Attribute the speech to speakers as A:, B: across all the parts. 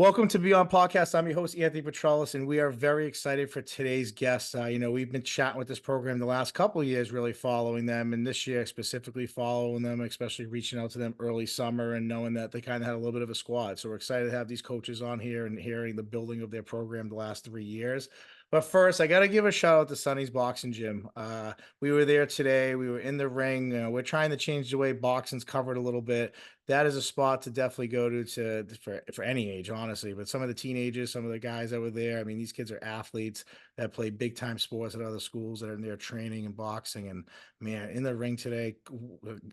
A: Welcome to Beyond Podcast. I'm your host, Anthony Petralis, and we are very excited for today's guest. We've been chatting with this program the last couple of years, really following them, and this year specifically following them, especially reaching out to them early summer and knowing that they kind of had a little bit of a squad. So we're excited to have these coaches on here and hearing the building of their program the last 3 years. But first, I got to give a shout out to Sonny's Boxing Gym. We were there today. We were in the ring. We're trying to change the way boxing's covered a little bit. That is a spot to definitely go for any age, honestly. But some of the teenagers, some of the guys that were there, I mean, these kids are athletes that play big time sports at other schools that are in there training and boxing. And man, in the ring today,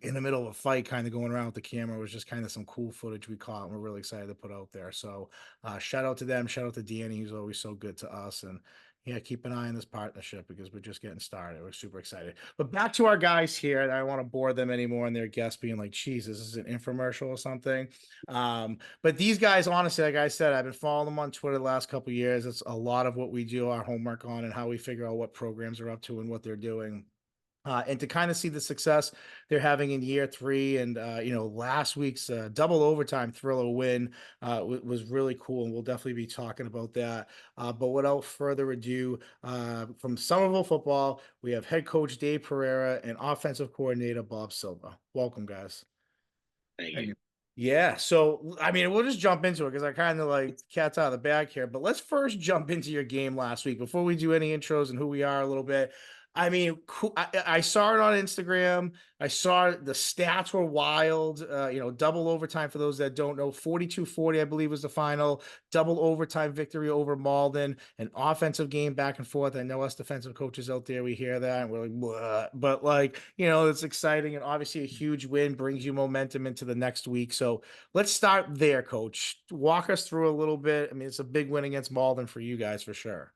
A: in the middle of a fight, kind of going around with the camera was just kind of some cool footage we caught, and we're really excited to put out there. So shout out to them, shout out to Danny, who's always so good to us, and yeah, keep an eye on this partnership because we're just getting started. We're super excited. But back to our guys here. I don't want to bore them anymore and their guests being like, geez, this is an infomercial or something. But these guys, honestly, like I said, I've been following them on Twitter the last couple of years. It's a lot of what we do our homework on and how we figure out what programs are up to and what they're doing. And to kind of see the success they're having in year three, and last week's double overtime thriller win was really cool, and we'll definitely be talking about that. But without further ado, from Somerville football, we have head coach Dave Pereira and offensive coordinator Bob Silva. Welcome, guys.
B: Thank you.
A: Yeah, so I mean, we'll just jump into it because I kind of like cat's out of the bag here. But let's first jump into your game last week before we do any intros and who we are a little bit. I mean, I saw it on Instagram. I saw the stats were wild. Double overtime for those that don't know. 42-40, I believe, was the final. Double overtime victory over Malden. An offensive game back and forth. I know us defensive coaches out there, we hear that and we're like, "Bleh." But like, it's exciting, and obviously a huge win brings you momentum into the next week. So let's start there, Coach. Walk us through a little bit. I mean, it's a big win against Malden for you guys for sure.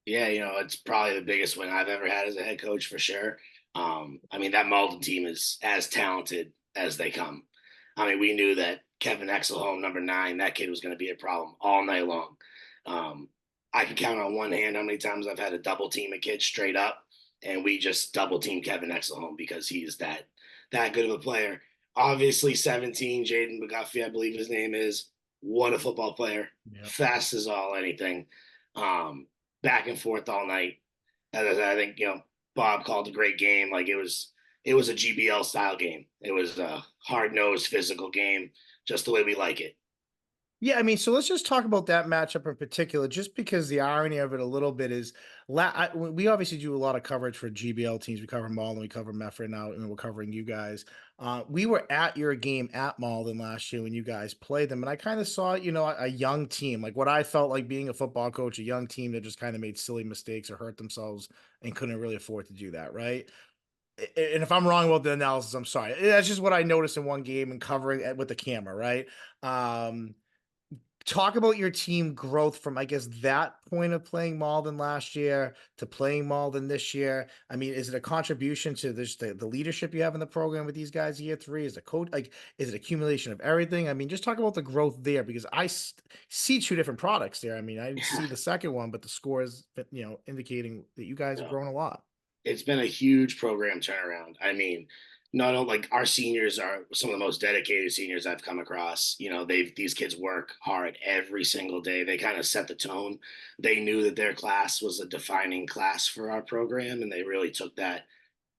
B: Yeah, it's probably the biggest win I've ever had as a head coach for sure. I mean, that Malden team is as talented as they come. I mean, we knew that Kevin Exelholm, number 9, that kid was going to be a problem all night long. I can count on one hand how many times I've had a double team a kid straight up, and we just double team Kevin Exelholm because he's that good of a player. Obviously, 17, Jaden McGuffey, I believe his name is. What a football player,
A: Yeah.
B: fast as all anything. Back and forth all night. As I said, I think Bob called a great game. Like it was a GBL style game. It was a hard nosed physical game, just the way we like it.
A: Yeah, I mean, so let's just talk about that matchup in particular, just because the irony of it a little bit is, we obviously do a lot of coverage for GBL teams. We cover Malden, we cover Mefford now, and we're covering you guys. We were at your game at Malden last year when you guys played them, and I kind of saw, a young team, like what I felt like being a football coach, a young team that just kind of made silly mistakes or hurt themselves and couldn't really afford to do that, right? And if I'm wrong about the analysis, I'm sorry. That's just what I noticed in one game and covering it with the camera, right? Talk about your team growth from, I guess, that point of playing Malden last year to playing Malden this year. I mean, is it a contribution to the leadership you have in the program with these guys year three? Is the coach like, is it accumulation of everything? I mean, just talk about the growth there because see two different products there. I mean, I didn't see the second one, but the score is, indicating that you guys have
B: Yeah.
A: grown a lot.
B: It's been a huge program turnaround. I mean, not only like our seniors are some of the most dedicated seniors I've come across. These kids work hard every single day. They kind of set the tone. They knew that their class was a defining class for our program, and they really took that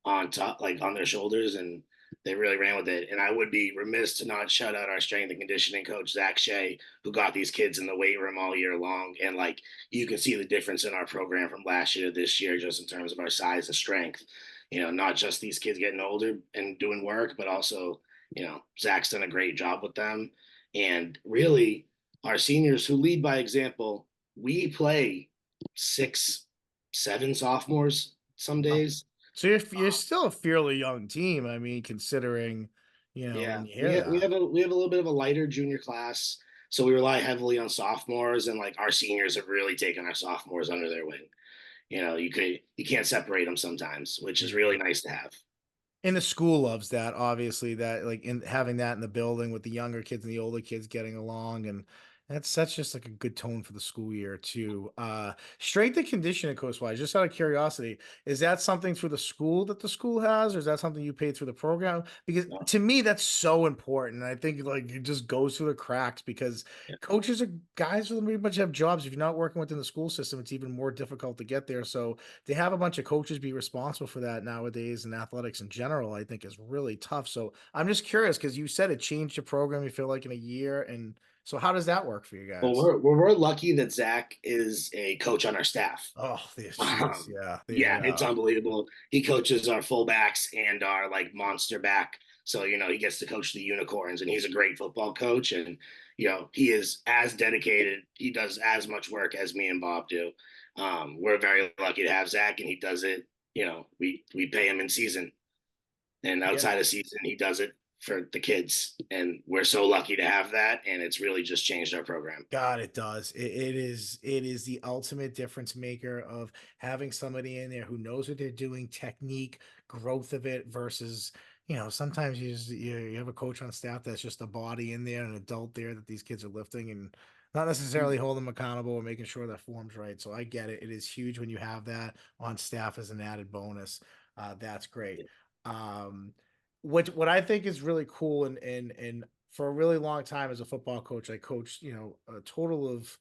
B: on top, like on their shoulders, and they really ran with it. And I would be remiss to not shout out our strength and conditioning coach, Zach Shea, who got these kids in the weight room all year long. And like you can see the difference in our program from last year to this year, just in terms of our size and strength. Not just these kids getting older and doing work, but also, Zach's done a great job with them. And really, our seniors who lead by example, we play 6, 7 sophomores some days.
A: So you're still a fairly young team. I mean, considering,
B: Yeah,
A: when you
B: we
A: hear
B: have we
A: that.
B: have a we have a little bit of a lighter junior class, so we rely heavily on sophomores, and like our seniors have really taken our sophomores under their wing. You can't separate them sometimes, which is really nice to have.
A: And the school loves that, obviously, that like in having that in the building with the younger kids and the older kids getting along. And That's such just like a good tone for the school year too. Strength and conditioning coach wise, just out of curiosity, is that something through the school that the school has, or is that something you pay through the program? Because
B: No,
A: to me, that's so important. I think like it just goes through the cracks because
B: yeah.
A: coaches are guys who pretty much have jobs. If you're not working within the school system, it's even more difficult to get there. So to have a bunch of coaches be responsible for that nowadays in athletics in general, I think is really tough. So I'm just curious because you said it changed your program, you feel like in a year, and so how does that work for you
B: Well,
A: guys?
B: we're lucky that Zach is a coach on our staff.
A: Oh, there she is.
B: Um,
A: Yeah, there
B: yeah,
A: you
B: it's
A: go.
B: unbelievable. He coaches our fullbacks and our like monster back. So, he gets to coach the unicorns, and he's a great football coach. And, he is as dedicated. He does as much work as me and Bob do. We're very lucky to have Zach, and he does it. We pay him in season, and
A: Yeah.
B: outside of season, he does it for the kids. And we're so lucky to have that. And it's really just changed our program.
A: God, it does. It is the ultimate difference maker of having somebody in there who knows what they're doing, technique, growth of it versus, sometimes you have a coach on staff that's just a body in there, an adult there that these kids are lifting and not necessarily holding them accountable or making sure that form's right. So I get it. It is huge when you have that on staff as an added bonus. That's great. Um, what I think is really cool and for a really long time as a football coach, I coached, a total of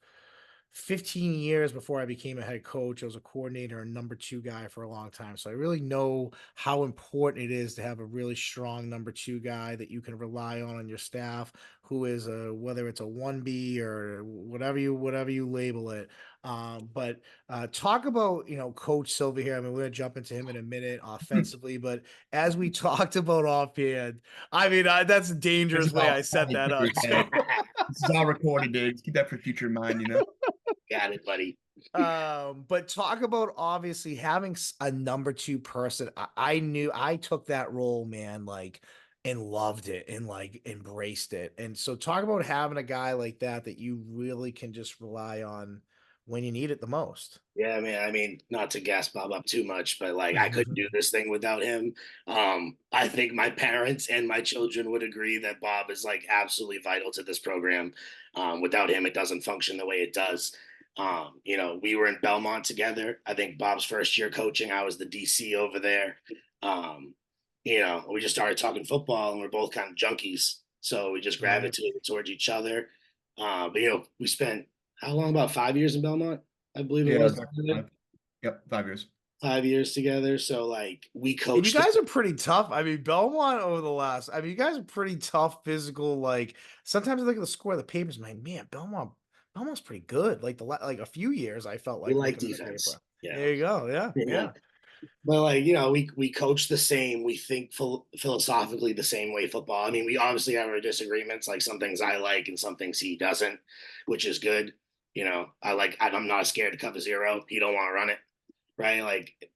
A: 15 years before I became a head coach. I was a coordinator and number two guy for a long time. So I really know how important it is to have a really strong number two guy that you can rely on your staff, who is a whether it's a 1B or whatever you label it. But talk about Coach Silva here. I mean, we're gonna jump into him in a minute offensively, but as we talked about offhand, I mean that's a
C: This
A: dangerous
C: is
A: way
C: all
A: I set
C: funny
A: that
C: too,
A: up
C: okay?
A: too.
C: This is all recorded, dude. Keep that for future mind.
B: Got it, buddy.
A: But talk about obviously having a number two person. I knew I took that role, man, like and loved it and like embraced it. And so talk about having a guy like that you really can just rely on when you need it the most.
B: Yeah, man. I mean, not to gas Bob up too much, but like I couldn't do this thing without him. I think my parents and my children would agree that Bob is like absolutely vital to this program. Without him, it doesn't function the way it does. We were in Belmont together. I think Bob's first year coaching, I was the DC over there. Um, we just started talking football, and we're both kind of junkies, so we just
A: Yeah.
B: gravitated towards each other. But we spent how long? About 5 years in Belmont. I believe it
C: Yeah,
B: was
C: it's like
B: together.
C: 5. Yep, 5 years.
B: 5 years together. So like we
A: And you
B: coached.
A: guys are pretty tough. I mean, Belmont over the last, I mean, you guys are pretty tough, physical. Like sometimes I look at the score of the papers, I'm like, man, Belmont's pretty good. Like like a few years, I felt
B: We
A: like
B: like
A: looking at the
B: defense.
A: paper. There you go. Yeah,
B: You know.
A: yeah.
B: But like we coach the same. We think philosophically the same way football. I mean, we obviously have our disagreements. Like some things I like and some things he doesn't, which is good. I'm not scared to cover zero. He don't want to run it, right? Like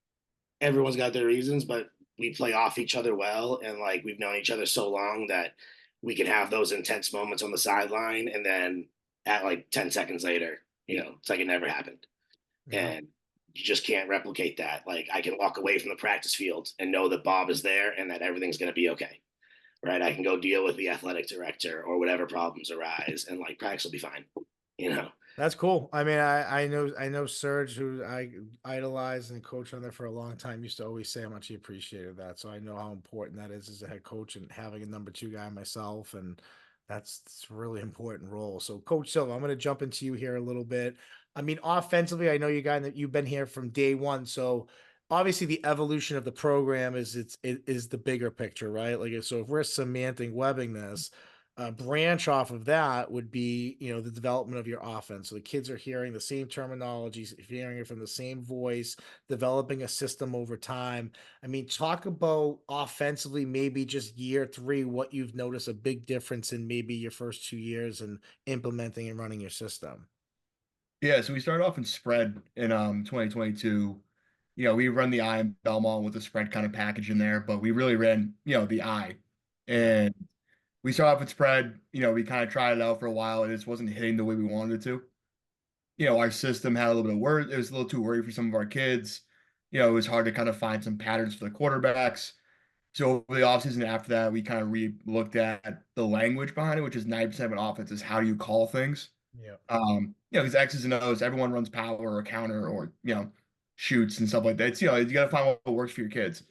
B: everyone's got their reasons, but we play off each other well, and like we've known each other so long that we can have those intense moments on the sideline, and then at like 10 seconds later, it's like it never happened.
A: Yeah.
B: And you just can't replicate that. Like I can walk away from the practice field and know that Bob is there and that everything's going to be okay. Right. I can go deal with the athletic director or whatever problems arise, and like practice will be fine. You know,
A: That's cool. I mean, I know Serge, who I idolized and coached under for a long time, used to always say how much he appreciated that. So I know how important that is as a head coach and having a number two guy myself, and that's a really important role. So, Coach Silva, I'm going to jump into you here a little bit. I mean, offensively, I know you guys that you've been here from day one, so obviously the evolution of the program is the bigger picture, right? Like, so if we're semantic webbing this, a branch off of that would be, the development of your offense. So the kids are hearing the same terminologies, hearing it from the same voice, developing a system over time. I mean, talk about offensively, maybe just year three, what you've noticed a big difference in maybe your first 2 years and implementing and running your system.
C: Yeah, so we started off in spread in 2022. We run the I in Belmont with the spread kind of package in there, but we really ran, the I.
A: Yeah.
C: And we started off in spread, we kind of tried it out for a while and it just wasn't hitting the way we wanted it to. Our system had a little bit of worry. It was a little too worried for some of our kids. It was hard to kind of find some patterns for the quarterbacks. So over the offseason after that, we kind of re-looked at the language behind it, which is 90% of an offense is how do you call things.
A: Yeah.
C: Because X's and O's, everyone runs power or counter or shoots and stuff like that. It's you got to find what works for your kids.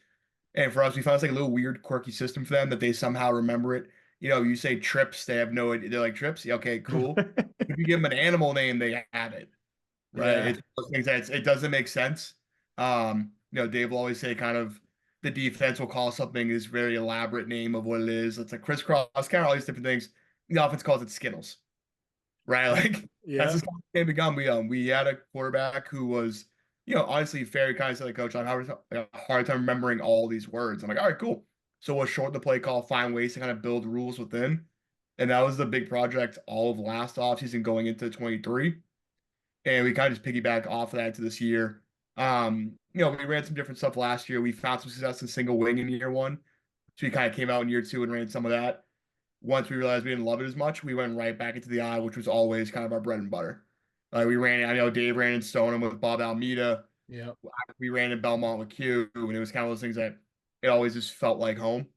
C: And for us, we found it's like a little weird, quirky system for them that they somehow remember it. You say trips, they have no idea. They're like trips, yeah, okay, cool. If you give them an animal name, they have it, right?
A: Yeah.
C: It's those things that it doesn't make sense. Dave will always say kind of the defense will call something this very elaborate name of what it is. It's like crisscross, kind of all these different things. The offense calls it Skittles, right? Like that's
A: Yeah.
C: just how it came become. We had a quarterback who was, honestly very kind of said, like, coach, I have a hard time remembering all these words. I'm like, all right, cool. So we'll shorten the play call, find ways to kind of build rules within. And that was the big project all of last offseason going into 23. And we kind of just piggyback off of that to this year. We ran some different stuff last year. We found some success in single wing in year one. So we kind of came out in year two and ran some of that. Once we realized we didn't love it as much, we went right back into the eye, which was always kind of our bread and butter. We ran, I know Dave ran in Stoneham with Bob Almeida.
A: Yeah.
C: We ran in Belmont with Q, and it was kind of those things that it always just felt like home.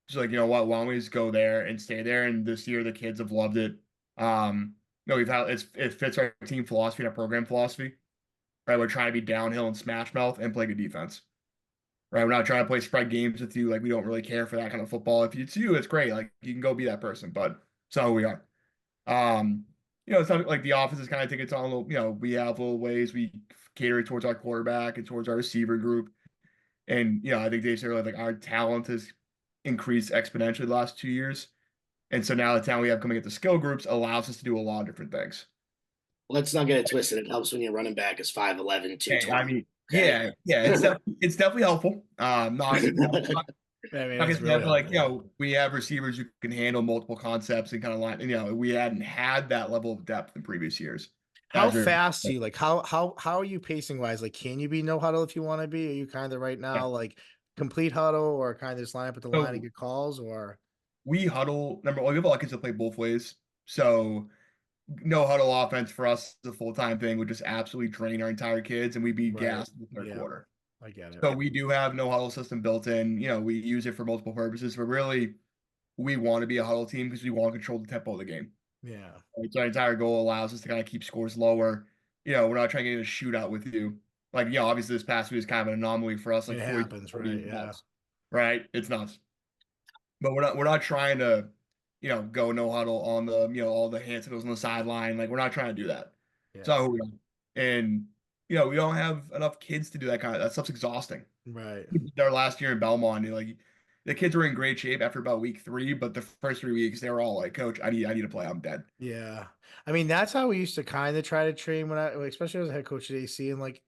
C: Just like, you know what, why don't we just go there and stay there? And this year the kids have loved it. It fits our team philosophy and our program philosophy. Right, we're trying to be downhill and smash mouth and play good defense. Right, we're not trying to play spread games with you. Like we don't really care for that kind of football. If it's you, it's great. Like you can go be that person, but it's not who we are. It's not like the offense is kind of taking its own little. We have little ways we cater towards our quarterback and towards our receiver group. And I think Dave said earlier, like our talent has increased exponentially the last 2 years. And so now the talent we have coming at the skill groups allows us to do a lot of different things.
B: Let's not get it twisted. It helps when your running back is 5'11",
C: Hey, I
B: 220.
C: mean,
B: Okay.
C: yeah, it's definitely helpful. Not
A: I mean,
C: like I
A: it's
C: said,
A: really
C: but like
A: helpful.
C: we have receivers who can handle multiple concepts and kind of line. We hadn't had that level of depth in previous years.
A: How
C: As we're
A: fast do you like how are you pacing wise? Like, can you be no huddle if you want to be? Are you kind of right
C: yeah.
A: now like complete huddle or kind of just line up at the line and
C: So
A: get calls or
C: we huddle. Number one, we have a lot of kids that play both ways. So no huddle offense for us is a full time thing. Would just absolutely drain our entire kids, and we'd be
A: right?
C: gassed in the third
A: Yeah,
C: quarter.
A: I get it.
C: So we do have no huddle system built in. We use it for multiple purposes, but really we want to be a huddle team because we want to control the tempo of the game.
A: Yeah,
C: Right? So our entire goal allows us to kind of keep scores lower. We're not trying to get in a shootout with you. Like, obviously this past week was kind of an anomaly for us, like
A: it
C: 40,
A: happens,
C: 40
A: right?
C: is
A: Yeah,
C: nuts. Right? It's nuts. But we're not trying to, go no huddle on the, all the hand signals on the sideline. Like we're not trying to do that.
A: yeah,
C: So we don't. And we don't have enough kids to do that stuff's exhausting.
A: right.
C: Our last year in Belmont, like the kids were in great shape after about week 3, but the first 3 weeks they were all like, "Coach, I need to play. I'm dead."
A: Yeah. I mean, that's how we used to kind of try to train when especially as a head coach at AC, and like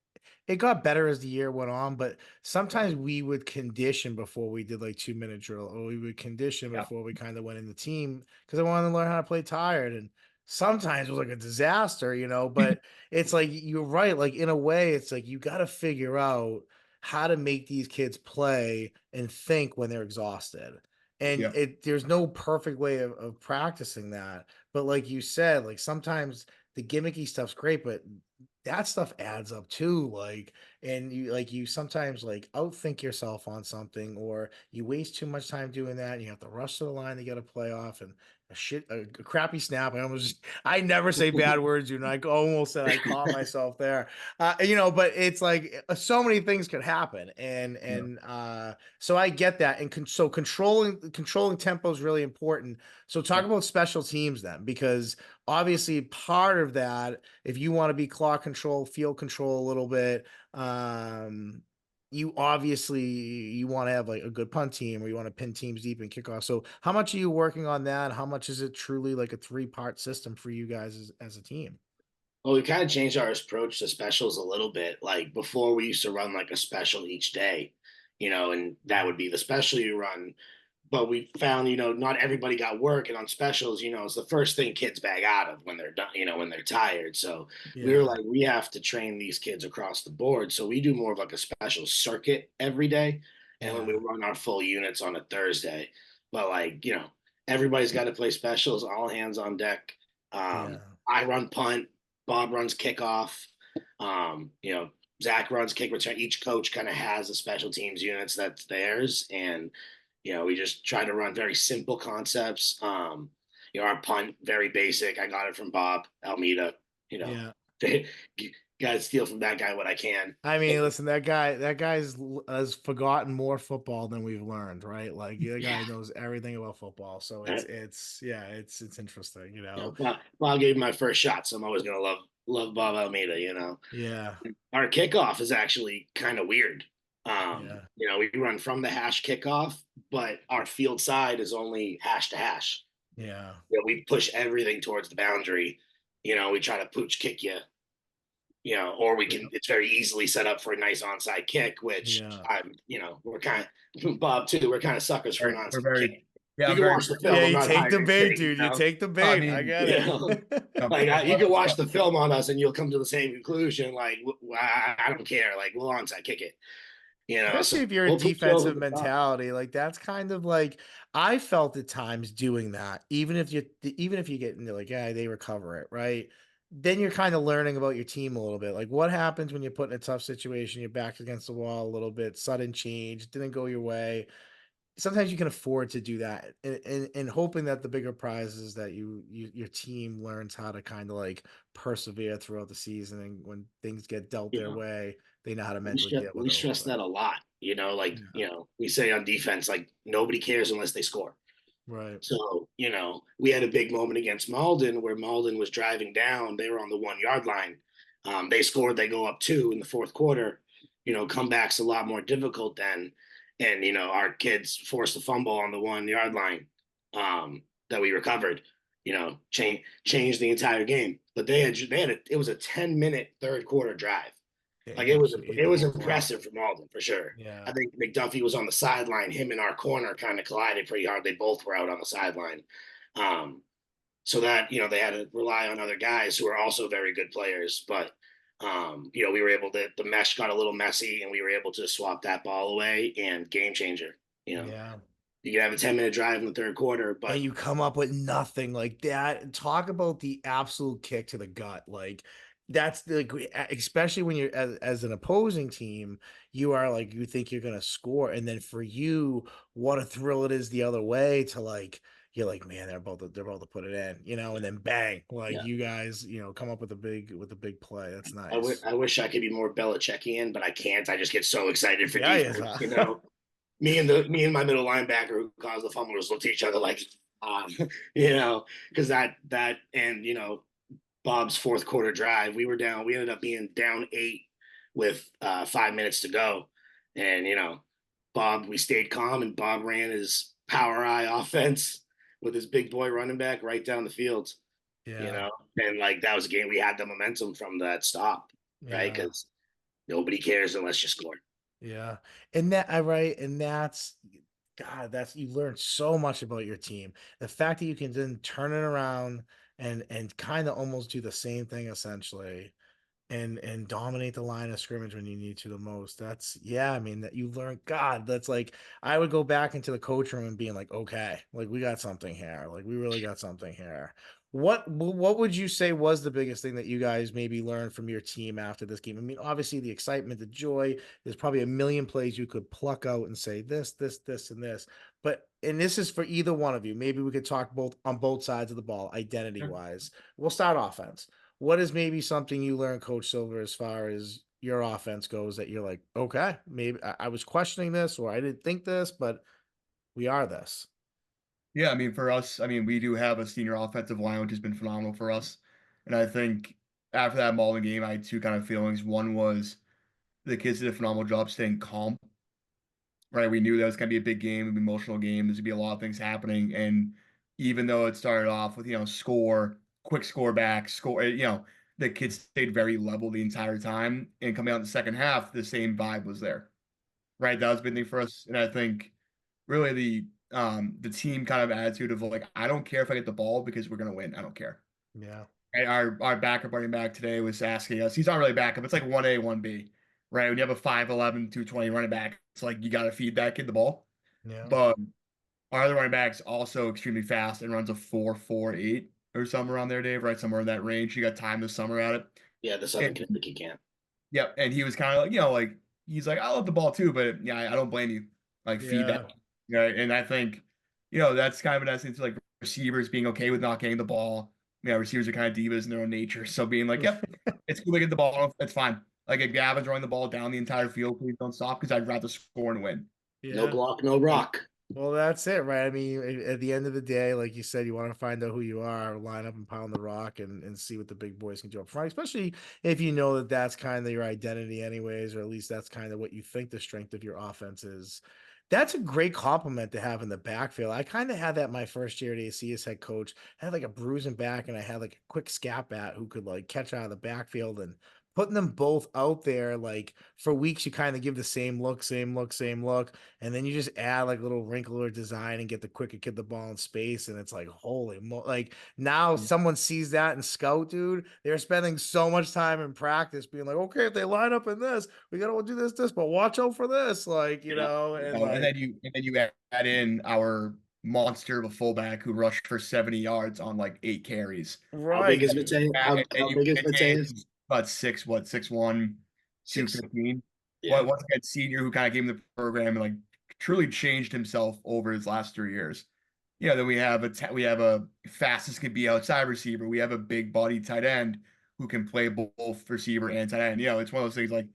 A: it got better as the year went on, but sometimes we would condition before we did like 2-minute drill, or we would condition
C: Yeah,
A: before we kind of went in the team because I wanted to learn how to play tired. And sometimes it was like a disaster, but it's like you're right. Like in a way, it's like you got to figure out how to make these kids play and think when they're exhausted. And
C: yeah,
A: there's no perfect way of practicing that. But like you said, like sometimes the gimmicky stuff's great, but that stuff adds up too. Like, and you sometimes like outthink yourself on something, or you waste too much time doing that. And you have to rush to the line to get a playoff and a crappy snap. I never say bad words, I almost said I caught myself there. But it's like so many things could happen, and
C: yeah,
A: so I get that. And so controlling tempo is really important. So talk
C: yeah,
A: about special teams then, because obviously part of that, if you want to be clock control, field control a little bit, you want to have like a good punt team, or you want to pin teams deep in kickoff. So how much are you working on that? How much is it truly like a 3-part system for you guys as a team?
B: Well, we kind of changed our approach to specials a little bit. Like before, we used to run like a special each day, and that would be the special you run. But we found, not everybody got work, and on specials, it's the first thing kids bag out of when they're done, when they're tired. So we were
A: Yeah,
B: like, we have to train these kids across the board. So we do more of like a special circuit every day, and when we
A: yeah,
B: run our full units on a Thursday. But like, everybody's got to play specials, all hands on deck.
A: yeah,
B: I run punt, Bob runs kickoff. Zach runs kick return. Each coach kind of has a special teams units that's theirs, and we just try to run very simple concepts. Our punt, very basic. I got it from Bob Almeida. You know,
A: Yeah.
B: got to steal from that guy what I can.
A: I mean, listen, that guy's has forgotten more football than we've learned, right? Like the
B: Yeah.
A: guy knows everything about football. So it's yeah, it's interesting, you know.
B: Bob gave me my first shot, so I'm always gonna love Bob Almeida.
A: Yeah,
B: Our kickoff is actually kind of weird.
A: yeah,
B: We run from the hash kickoff, but our field side is only hash to hash.
A: yeah,
B: We push everything towards the boundary. We try to pooch kick you, or we can,
A: yeah,
B: it's very easily set up for a nice onside kick, which
A: yeah.
B: we're kind of, Bob too, we're kind of suckers for an
C: We're
B: onside
C: very
B: kick.
C: yeah,
B: You
C: I'm
B: can
C: very
B: watch the film.
A: Yeah,
B: I'm
A: you
B: not
A: take the
B: hiding
A: bait,
B: anything,
A: dude. You take the
C: I
A: bait. I
C: mean,
A: get
B: you
A: it.
B: know? Like
C: Bob
B: you can
C: Bob
B: watch the film on us and you'll come to the same conclusion. Like I don't care. Like we'll onside kick it. So
A: Especially if you're a
B: we'll put you over
A: defensive
B: the top.
A: mentality, like that's kind of like I felt at times doing that. Even if you get into like, yeah, they recover it, right? Then you're kind of learning about your team a little bit. Like what happens when you're put in a tough situation, your back's against the wall a little bit, sudden change, didn't go your way. Sometimes you can afford to do that and hoping that the bigger prize is that your team learns how to kind of like persevere throughout the season, and when things get dealt
B: You
A: their
B: know,
A: way, they know how to mentally deal
B: we
A: with it a little
B: stress
A: bit.
B: that a lot.
A: Yeah.
B: We say on defense, like nobody cares unless they score.
A: Right.
B: So, we had a big moment against Malden where Malden was driving down. They were on the 1 yard line. They scored, they go up two in the fourth quarter. Comeback's a lot more difficult then. And, our kids forced a fumble on the 1 yard line that we recovered, changed the entire game. But it was a 10-minute third quarter drive.
A: Yeah,
B: Like
A: you absolutely ate
B: it
A: the
B: was
A: ball up.
B: impressive from Alden for sure. I
A: Yeah.
B: think McDuffie was on the sideline. Him and our corner kind of collided pretty hard. They both were out on the sideline. Um, so that they had to rely on other guys who are also very good players. But we were able to, the mesh got a little messy and we were able to swap that ball away, and game changer.
A: Yeah.
B: You could have a 10-minute drive in the third quarter,
A: And
B: but
A: you come up with nothing like that. Talk about the absolute kick to the gut. Like that's especially when you're as an opposing team, you are like you think you're gonna score, and then for you, what a thrill it is the other way to like you're like, man, they're about to put it in, and then bang, like
B: yeah,
A: you guys, come up with a big play. That's nice.
B: I wish I could be more Belichickian, but I can't. I just get so excited for
A: Yeah, yes.
B: defense. Me and my middle linebacker who caused the fumbles looked at each other like, um, because that and Bob's fourth quarter drive, we were down. We ended up being down 8 with 5 minutes to go, and Bob, we stayed calm, and Bob ran his power eye offense with his big boy running back right down the field. You
A: Yeah.
B: know, and like that was a game we had the momentum from that stop, right?
A: Yeah.
B: Because nobody cares unless you score.
A: Yeah. And that I right, and that's God, that's you learn so much about your team. The fact that you can then turn it around and kind of almost do the same thing essentially and dominate the line of scrimmage when you need to the most. That's yeah, I mean that you learn God, that's like I would go back into the coach room and being like, okay, like we got something here. Like we really got something here. What would you say was the biggest thing that you guys maybe learned from your team after this game? I mean, obviously the excitement, the joy, there's probably a million plays you could pluck out and say this, and this. But and this is for either one of you. Maybe we could talk both on both sides of the ball, identity wise. We'll start offense. What is maybe something you learned, Coach Silver, as far as your offense goes that you're like, okay, maybe I was questioning this or I didn't think this, but we are this.
C: Yeah, I mean, for us, I mean, we do have a senior offensive line, which has been phenomenal for us. And I think after that Malden game, I had two kind of feelings. One was the kids did a phenomenal job staying calm, right? We knew that was going to be a big game, an emotional game. There's going to be a lot of things happening. And even though it started off with, quick score back, the kids stayed very level the entire time. And coming out in the second half, the same vibe was there, right? That was a big thing for us. And I think really the team kind of attitude of like, I don't care if I get the ball because we're gonna win. I don't care.
A: Yeah.
C: Right? Our backup running back today was asking us, he's not really backup, it's like 1A, 1B, right? When you have a 5'11, 220 running back, it's like you gotta feed that kid the ball.
A: Yeah.
C: But our other running back's also extremely fast and runs a 4.48 or somewhere around there, Dave, right? Somewhere in that range. You got time this summer at it.
B: Yeah, the Southern
C: And
B: Connecticut camp.
C: yep, and he was kind of like, he's like, I love the ball too, but yeah, I don't blame you. Like feed that,
A: Yeah.
C: right? And I think, that's kind of an essence like receivers being okay with not getting the ball. Receivers are kind of divas in their own nature. So being like, yep, it's cool to get the ball. It's fine. Like if Gavin's running the ball down the entire field, please don't stop because I'd rather score and win.
B: No
A: Yeah.
B: block, no rock.
A: Well, that's it, right? I mean, at the end of the day, like you said, you want to find out who you are, line up and pound the rock, and see what the big boys can do up front, especially if you know that that's kind of your identity, anyways, or at least that's kind of what you think the strength of your offense is. That's a great compliment to have in the backfield. I kind of had that my first year at AC as head coach. I had like a bruising back, and I had like a quick scat bat who could like catch out of the backfield, and putting them both out there like for weeks, you kind of give the same look, same look, same look. And then you just add like a little wrinkle or design and get the quicker kid the ball in space. And it's like, like now someone sees that in scout, dude. They're spending so much time in practice being like, okay, if they line up in this, we got to do this, but watch out for this. Like,
B: Yeah.
A: and
C: And
A: like,
C: then you add in our monster of a fullback who rushed for 70 yards on like 8 carries.
B: How big
A: right,
B: is
A: dude.
B: Mateo?
C: And
B: How
C: you
B: big is
C: add in
B: Mateus?
C: about 6'1",
B: Six.
C: 215.
B: Yeah.
C: Well, once again, senior who kind of came in the program and like truly changed himself over his last 3 years. Then we have we have a fast as can be outside receiver. We have a big body tight end who can play both receiver and tight end. It's one of those things like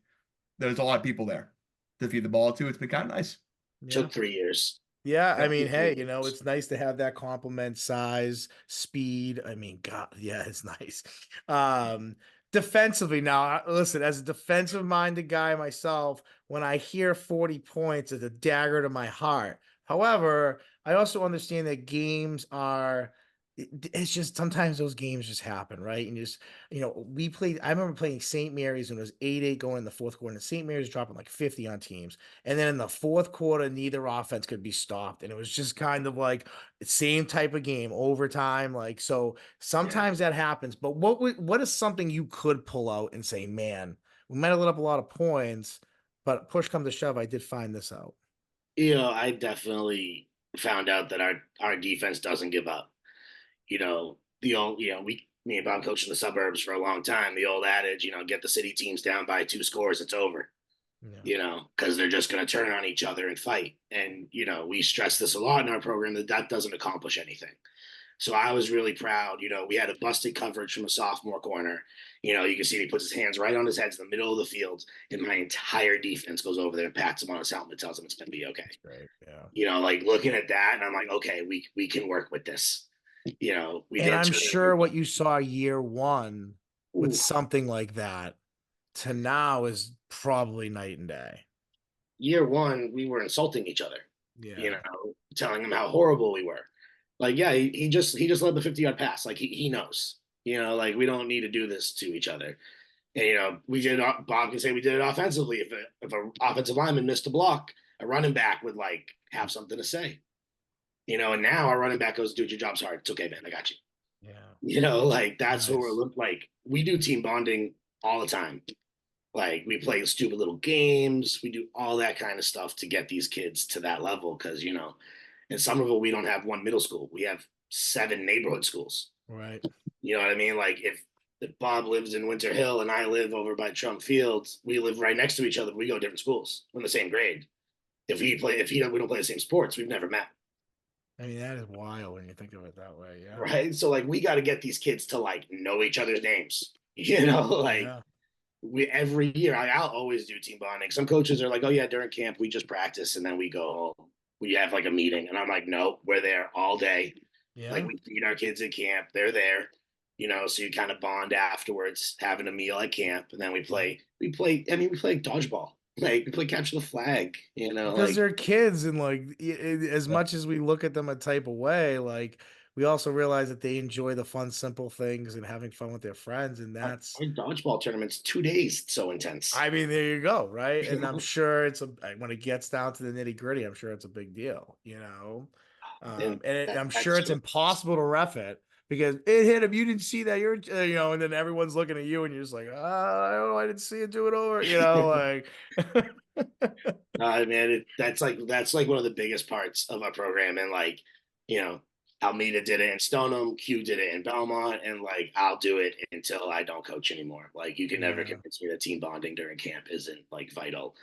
C: there's a lot of people there to feed the ball to. It's been kind of nice.
A: Yeah.
B: Took 3 years.
A: Yeah, I
B: Yep.
A: mean, hey, it's nice to have that complement, size, speed. I mean, God, yeah, it's nice. Um, Defensively now, listen, as a defensive minded guy myself, when I hear 40 points, it's a dagger to my heart. However, I also understand that games are it's just sometimes those games just happen, right? And just we played. I remember playing St. Mary's when it was 8-8 going in the fourth quarter, and St. Mary's dropping like 50 on teams. And then in the fourth quarter, neither offense could be stopped. And it was just kind of like the same type of game, overtime. Like, so
B: Yeah.
A: sometimes that happens. But what is something you could pull out and say, man, we might have let up a lot of points, but push come to shove, I did find this out.
B: I definitely found out that our defense doesn't give up. The old, me and Bob coached in the suburbs for a long time. The old adage, get the city teams down by 2 scores, it's over.
A: Yeah.
B: Because they're just going to turn on each other and fight. And we stress this a lot in our program that doesn't accomplish anything. So I was really proud. We had a busted coverage from a sophomore corner. You can see he puts his hands right on his head in the middle of the field, and my entire defense goes over there and pats him on his helmet, tells him it's going to be okay.
A: Right. Yeah.
B: Like looking at that, and I'm like, okay, we can work with this. We
A: And
B: did
A: I'm
B: turn
A: sure what you saw year one with
B: Ooh,
A: something like that to now is probably night and day.
B: year one, we were insulting each other,
A: Yeah.
B: telling him how horrible we were. Like, yeah, he just led the 50-yard pass. Like he knows, like we don't need to do this to each other. And we did. Bob can say we did it offensively. If a offensive lineman missed a block, a running back would like have something to say. And now our running back goes, "Dude, your job's hard. It's okay, man. I got you."
A: Yeah.
B: Like that's what
A: Nice.
B: we're like. We do team bonding all the time. Like we play stupid little games. We do all that kind of stuff to get these kids to that level. Because in Somerville we don't have one middle school. We have 7 neighborhood schools.
A: Right.
B: You know what I mean? Like if Bob lives in Winter Hill and I live over by Trump Fields, we live right next to each other. We go to different schools. We're in the same grade. We don't play the same sports. We've never met.
A: I mean, that is wild when you think of it that way. Yeah.
B: Right. So like we got to get these kids to like know each other's names. Like
A: Yeah.
B: we every year I'll always do team bonding. Some coaches are like, oh yeah, during camp we just practice and then we go home. We have like a meeting, and I'm like, no, we're there all day. Like
A: Yeah.
B: we feed our kids at camp. They're there. So you kind of bond afterwards, having a meal at camp, and then we play. We play dodgeball. Like we play catch the flag.
A: Because
B: Like
A: they're kids, and like as
C: Yeah.
A: much as we look at them a type of way, like we also realize that they enjoy the fun, simple things and having fun with their friends, and that's
B: our dodgeball tournament's 2 days. It's so intense.
A: I mean, there you go, right? And I'm sure when it gets down to the nitty gritty, I'm sure it's a big deal.
B: And
A: I'm sure
B: that's
A: it's impossible to ref it because it hit him. You didn't see that, and then everyone's looking at you, and you're just like, I don't know, I didn't see it, do it over, like.
B: man, that's like one of the biggest parts of our program, and like, you know, Almeida did it in Stoneham, Q did it in Belmont, and like I'll do it until I don't coach anymore. Like you can never
A: Yeah,
B: convince me that team bonding during camp isn't like vital,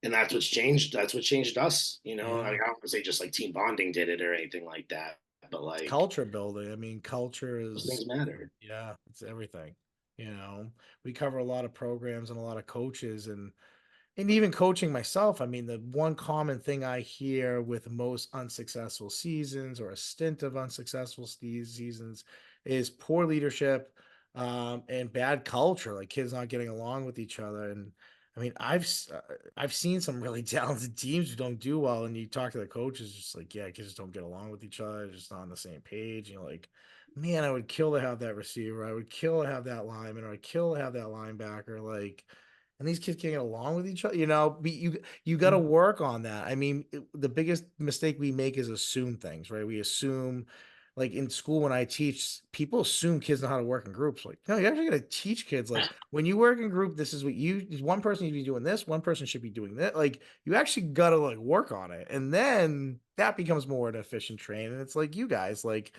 B: and that's what changed us. I
A: yeah,
B: don't want to say just like team bonding did it or anything like that, but like
A: Culture building. I mean, culture
B: those
A: is,
B: things matter.
A: yeah, it's everything. You know, we cover a lot of programs and a lot of coaches, and even coaching myself. I mean, the one common thing I hear with most unsuccessful seasons or a stint of unsuccessful seasons is poor leadership, and bad culture, like kids not getting along with each other. And I mean, I've seen some really talented teams who don't do well, and you talk to the coaches, just like, yeah, kids just don't get along with each other, just not on the same page. You're like, man, I would kill to have that receiver. I would kill to have that lineman, or I'd kill to have that linebacker. Like, and these kids can't get along with each other. You got to work on that. I mean, the biggest mistake we make is assume things, right? We assume, like in school when I teach, people assume kids know how to work in groups. Like, no, you actually got to teach kids. Like, when you work in group, this is what one person should be doing this, one person should be doing that. Like, you actually got to like work on it, and then that becomes more an efficient train. And it's like you guys, like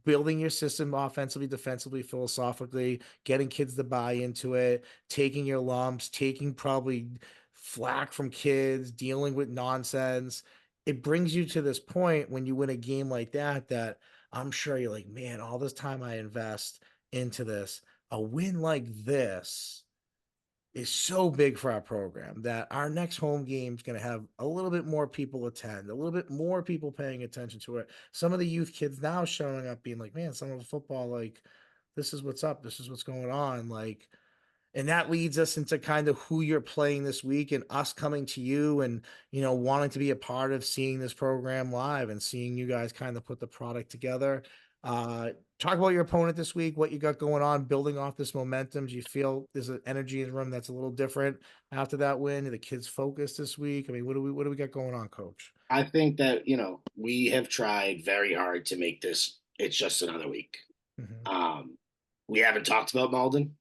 A: building your system offensively, defensively, philosophically, getting kids to buy into it, taking your lumps, taking probably flack from kids, dealing with nonsense. It brings you to this point when you win a game like that, that I'm sure you're like, man, all this time I invest into this, a win like this is so big for our program that our next home game is going to have a little bit more people attend, a little bit more people paying attention to it. Some of the youth kids now showing up being like, man, some of the football, like, this is what's up. This is what's going on. Like, and that leads us into kind of who you're playing this week and us coming to you and, wanting to be a part of seeing this program live and seeing you guys kind of put the product together. Talk about your opponent this week, what you got going on, building off this momentum. Do you feel there's an energy in the room that's a little different after that win? Are the kids focused this week? I mean, what do we got going on, coach?
B: I think that, we have tried very hard to make this, it's just another week.
A: Mhm.
B: Um, we haven't talked about Malden.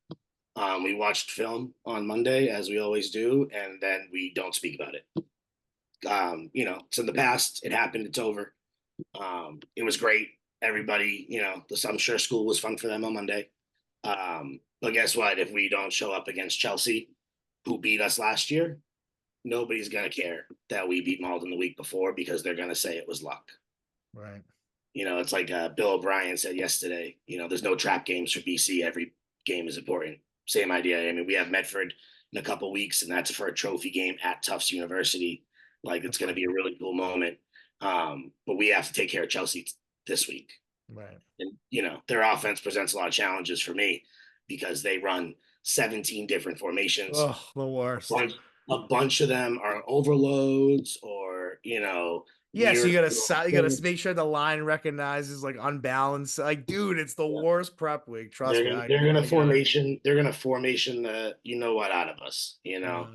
B: We watched film on Monday, as we always do, and then we don't speak about it. It's in the past. It happened. It's over. It was great. Everybody, I'm sure school was fun for them on Monday. But guess what? If we don't show up against Chelsea, who beat us last year, nobody's gonna care that we beat Malden the week before because they're gonna say it was luck.
A: Right.
B: It's like Bill O'Brien said yesterday. There's no trap games for BC. Every game is important. Same idea. I mean, we have Medford in a couple weeks, and that's for a trophy game at Tufts University. Like, it's going to
A: Okay.
B: be a really cool moment. But we have to take care of Chelsea this week.
A: Right.
B: And their offense presents a lot of challenges for me because they run 17 different formations.
A: Oh, the worst.
B: bunch, a bunch of them are overloads or
A: Yeah, so
B: weird.
A: you gotta make sure the line recognizes like unbalanced. Like, dude, it's the worst prep week. Trust me, I
B: They're
A: know.
B: gonna
A: I get it.
B: formation the what out of us,
A: Yeah.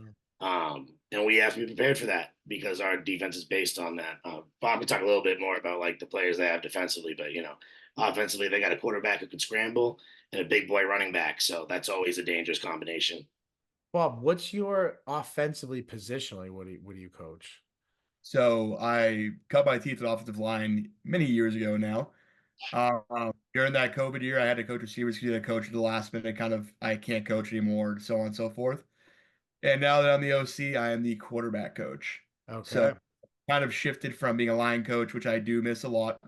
B: and we have to be prepared for that because our defense is based on that. Bob can talk a little bit more about like the players they have defensively, but offensively they got a quarterback who can scramble and a big boy running back, so that's always a dangerous combination.
A: Bob, what's your offensively positionally? What do you coach?
C: So I cut my teeth at offensive line many years ago now. During that COVID year, I had to coach receivers because I coached at the last minute. Kind of, I can't coach anymore, so on and so forth. And now that I'm the OC, I am the quarterback coach. So
A: Okay.
C: kind of shifted from being a line coach, which I do miss a lot,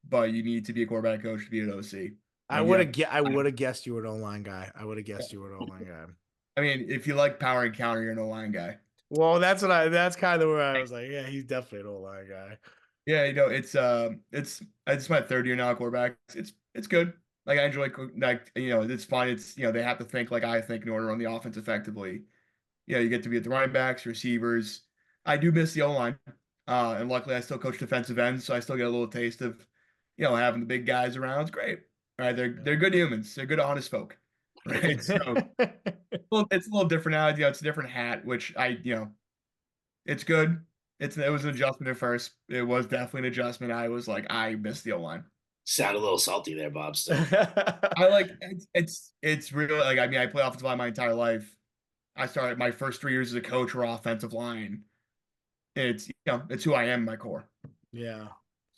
C: but you need to be a quarterback coach to be an OC.
A: I
C: And
A: would
C: yeah,
A: have I would have guessed you were an O-line guy. I would have guessed you were an O-line guy.
C: I mean, if you like power and counter, you're an O-line guy.
A: Well, that's kind of where I was like, yeah, he's definitely an O-line guy.
C: Yeah, it's my third year now at quarterback. It's good. Like I enjoy like it's fun. It's they have to think like I think in order to run the offense effectively. You get to be at the running backs, receivers. I do miss the O line, and luckily I still coach defensive ends, so I still get a little taste of having the big guys around. It's great, right? They're good humans. They're good, honest folk, right? So it's a little different now. It's a different hat, which it's good. It was an adjustment at first. It was definitely an adjustment. I was like, I missed the O line.
B: Sound a little salty there, Bob. Still,
C: I like it's really like I mean I played offensive line my entire life. I started my first 3 years as a coach or offensive line. It's who I am, my core.
A: Yeah.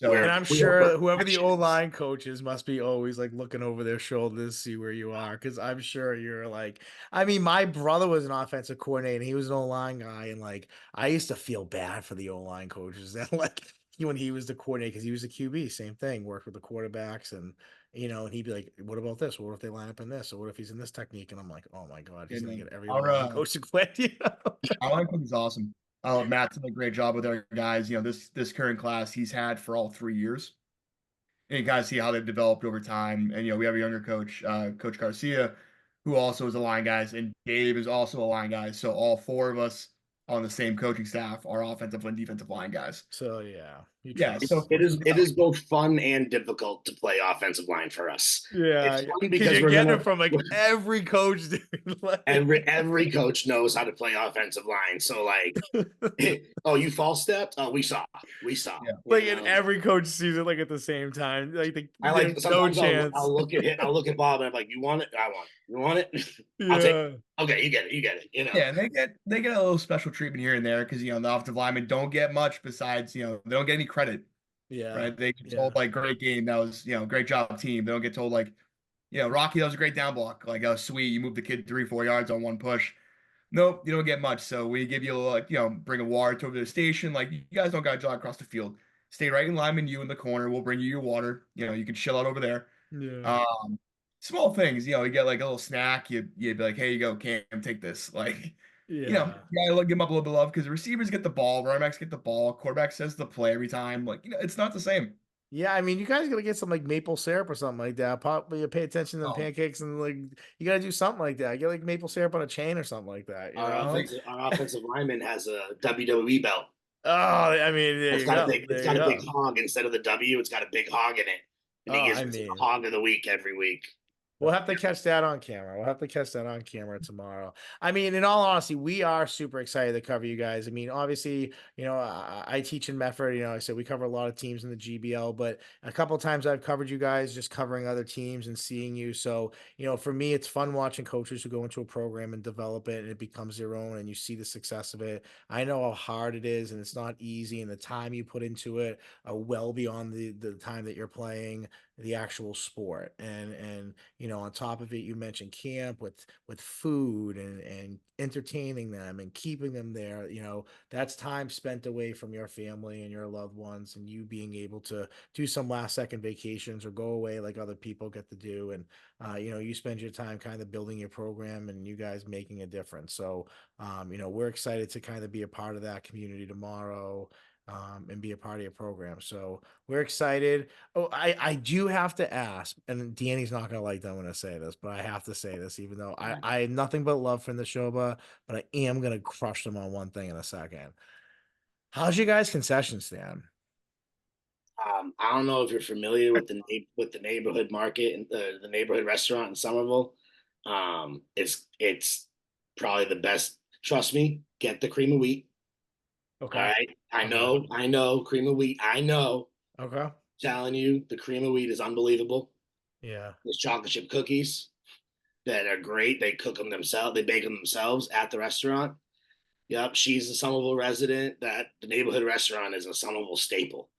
A: And
C: So
A: I'm
B: we are
A: sure that whoever the
B: perfectionists.
A: O-line coaches must be always like looking over their shoulders to see where you are. Cause I'm sure you're like, I mean, my brother was an offensive coordinator and he was an O-line guy. And like, I used to feel bad for the O-line coaches that like when he was the coordinator, because he was the QB, same thing, worked with the quarterbacks and and he'd be like, what about this? What if they line up in this? Or what if he's in this technique? And I'm like, oh my God, he's
C: And
A: gonna get every
C: our
A: line coach to quit,
C: our line coach is awesome. Matt's done a great job with our guys. This current class he's had for all 3 years. And you kind of see how they've developed over time. And we have a younger coach, Coach Garcia, who also is a line guys, and Dave is also a line guy. So all four of us on the same coaching staff are offensive and defensive line guys.
A: So yeah, you
C: Yeah,
A: trust.
C: so
B: It is both fun and difficult to play offensive line for us.
A: Yeah,
B: It's fun
A: because
B: because
A: you're
B: we're
A: getting
B: gonna
A: it from like every coach, dude. Like,
B: every coach knows how to play offensive line. So like, oh, you false stepped? Oh, we saw.
C: Yeah.
A: like, and every coach sees it like at the same time. Like,
B: I like
A: there's no
B: sometimes
A: chance.
B: I'll look at it, I'll look at Bob and I'm like, you want it? I want it. You want it? I'll take it.
A: Yeah,
B: Okay, you get it,
C: Yeah, and they get a little special treatment here and there because the offensive linemen don't get much besides they don't get any credit,
A: yeah,
C: right? They get
A: yeah,
C: told like great game, that was great job team. They don't get told like Rocky, that was a great down block, like oh sweet, you moved the kid 3-4 yards on one push. Nope, you don't get much. So we give you a little, like bring a water to over to the station. Like you guys don't got to jog across the field. Stay right in lineman, you in the corner. We'll bring you your water. You can chill out over there.
A: yeah,
C: Um, Small things, you get like a little snack. You'd be like, hey, you go, Cam, take this. Like,
A: yeah.
C: you gotta give them up a little bit of love because the receivers get the ball, running backs get the ball, quarterback says the play every time. Like, it's not the same.
A: Yeah, I mean, you guys gotta get some like maple syrup or something like that. Probably pay attention to the
C: Oh,
A: pancakes and like you gotta do something like that. Get like maple syrup on a chain or something like that. You know?
B: our offensive lineman has a WWE belt.
A: Oh, I mean, there you go.
B: It's
A: There you
B: got a big
A: go.
B: hog instead of the W. It's got a big hog in it, and
A: Oh,
B: he gives
A: I
B: us the
A: mean,
B: hog of the week every week.
A: we'll have to catch that on camera. We'll have to catch that on camera tomorrow. I mean, in all honesty, we are super excited to cover you guys. I mean, obviously, I teach in Medford. I said we cover a lot of teams in the GBL, but a couple of times I've covered you guys just covering other teams and seeing you. So, for me, it's fun watching coaches who go into a program and develop it and it becomes their own and you see the success of it. I know how hard it is and it's not easy and the time you put into it are well beyond the time that you're playing the actual sport. And on top of it, you mentioned camp with food and entertaining them and keeping them there. That's time spent away from your family and your loved ones, and you being able to do some last second vacations or go away like other people get to do. And you spend your time kind of building your program and you guys making a difference. So we're excited to kind of be a part of that community tomorrow. And be a part of your program. So we're excited. Oh, I do have to ask, and Danny's not gonna like that when I say this, but I have to say this, even though I have nothing but love for the Neshoba, but I am gonna crush them on one thing in a second. How's your guys' concession stand?
B: I don't know if you're familiar with the neighborhood market and the neighborhood restaurant in Somerville. It's probably the best. Trust me, get the cream of wheat. All
A: Okay.
B: right,
A: Okay.
B: I know, cream of wheat. I know.
A: Okay.
B: Telling you, the cream of wheat is unbelievable.
A: Yeah.
B: There's chocolate chip cookies that are great. They cook them themselves. They bake them themselves at the restaurant. Yep, she's a Somerville resident. That the neighborhood restaurant is a Somerville staple.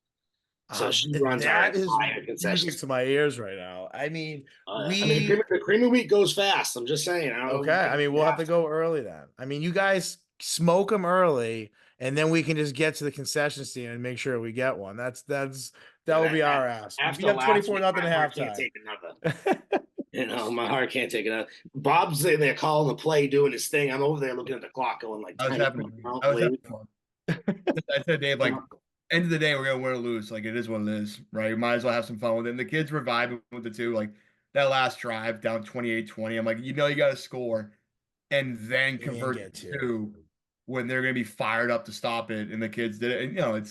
B: So she runs our
A: That is
B: entire concession.
A: music to my ears right now. I mean,
B: I mean,
A: we
B: the cream of wheat goes fast. I'm just saying. I don't know if
A: okay. I mean,
B: you
A: we'll have
B: have
A: to
B: to.
A: go early then. I mean, you guys smoke them early, and then we can just get to the concession stand and make sure we get one. That will be our ask. We'll be
B: After
A: up
B: last
A: 24
B: week,
A: nothing
B: my
A: at
B: heart can't
A: halftime.
B: take another. My heart can't take it. Bob's in there calling the play, doing his thing. I'm over there looking at the clock, going like,
C: I was
B: time
C: having
B: out,
C: I was having
B: lady.
C: fun. I said, Dave, like, end of the day, we're gonna win or lose. Like, it is what it is, right? Might as well have some fun with it. And the kids were vibing with the two. Like, that last drive down 28-20. I'm like, you got to score and then
A: And
C: convert
A: get
C: the
A: two.
C: two when they're gonna be fired up to stop it. And the kids did it. And I'm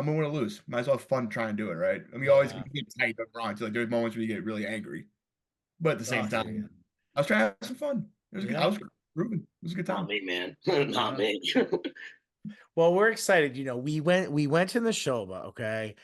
C: gonna win or lose. Might as well have fun trying to do it, right? I mean, you always
A: Yeah.
C: get tight up front. So like, there's moments where you get really angry, but at the
A: Oh,
C: same
A: I hear you.
C: time, I was trying to have some fun. It was good. I
A: Yeah.
C: was grooving. It was a good
B: Not
C: time.
B: me, man. Not
A: Yeah.
B: me.
A: Well, we're excited. We went to the Shoba, okay?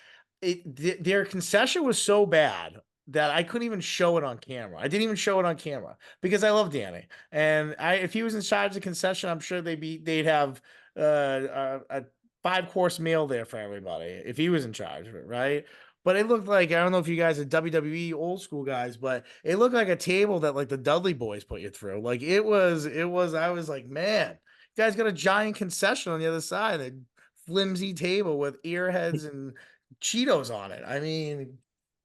A: Their concession was so bad that I couldn't even show it on camera. I didn't even show it on camera because I love Danny. And if he was in charge of the concession, I'm sure they'd have a 5-course meal there for everybody if he was in charge of it, right? But it looked like I don't know if you guys are WWE old school guys, but it looked like a table that like the Dudley boys put you through. Like it was. I was like, man, you guys got a giant concession on the other side. And flimsy table with earheads and Cheetos on it. I mean,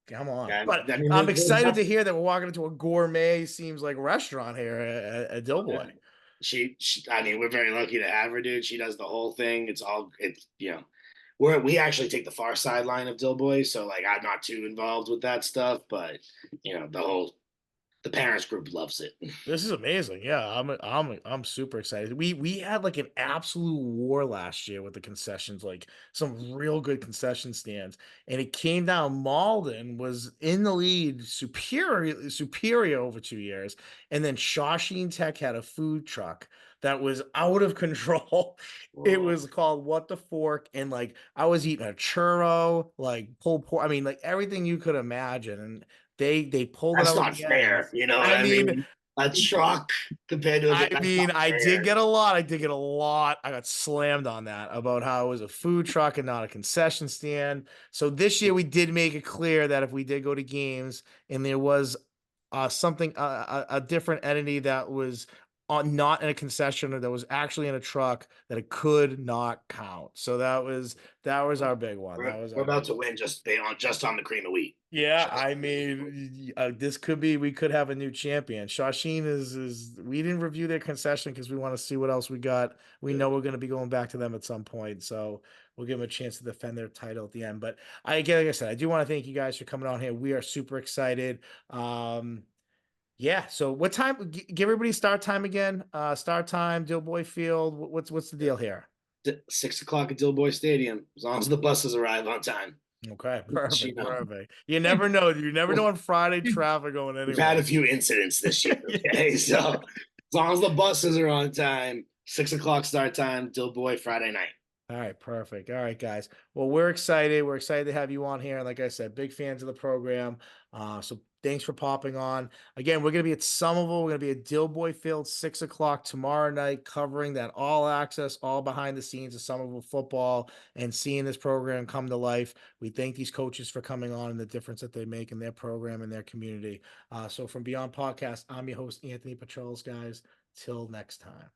A: come on.
B: Yeah,
A: But
B: I mean,
A: I'm
B: there's
A: excited to
B: nothing.
A: hear that we're walking into a gourmet, seems like restaurant here at Doughboy.
B: I mean, we're very lucky to have her, dude. She does the whole thing. It's we actually take the far sideline of Dillboy, so like I'm not too involved with that stuff, but the parents group loves it.
A: This is amazing. Yeah, I'm super excited. We had like an absolute war last year with the concessions, like some real good concession stands, and it came down. Malden was in the lead, superior over 2 years, and then Shawsheen Tech had a food truck that was out of control. It
B: Whoa.
A: was called What the Fork, and like I was eating a churro, like pulled pork. I mean, like everything you could imagine, and they pulled it
B: That's
A: out at
B: not
A: the end.
B: fair. You know what
A: I
B: I
A: mean,
B: mean? A truck compared to that's not
A: I did
B: fair.
A: get a lot. I did get a lot. I got slammed on that about how it was a food truck and not a concession stand. So this year we did make it clear that if we did go to games and there was something a different entity that was not in a concession or that was actually in a truck, that it could not count. So that was our big one. That was
B: We're
A: our
B: about
A: big
B: to
A: one.
B: win just on the cream of wheat.
A: Yeah,
B: Just
A: I
B: on the cream of wheat.
A: mean, this could be, we could have a new champion. Shawsheen we didn't review their concession because we want to see what else we got. We know we're going to be going back to them at some point, so we'll give them a chance to defend their title at the end. But again, like I said, I do want to thank you guys for coming on here. We are super excited. Yeah. So what time? Give everybody start time again. Start time, Dillboy Field. What's the deal here?
B: 6 o'clock at Dillboy Stadium, as long as the buses arrive on time.
A: Okay,
B: Which,
A: perfect, perfect. You never know. You never know on Friday traffic going
B: we've had
A: anywhere.
B: a few incidents this year.
A: Yeah.
B: Okay, so as long as the buses are on time, 6 o'clock start time, Dillboy Friday night.
A: All right, perfect. All right, guys. Well, we're excited. We're excited to have you on here. And like I said, big fans of the program. So thanks for popping on. Again, we're going to be at Somerville. We're going to be at Dillboy Field, 6 o'clock tomorrow night, covering that all access, all behind the scenes of Somerville football and seeing this program come to life. We thank these coaches for coming on and the difference that they make in their program and their community. So from Beyond Podcast, I'm your host, Anthony Petrols, guys. Till next time.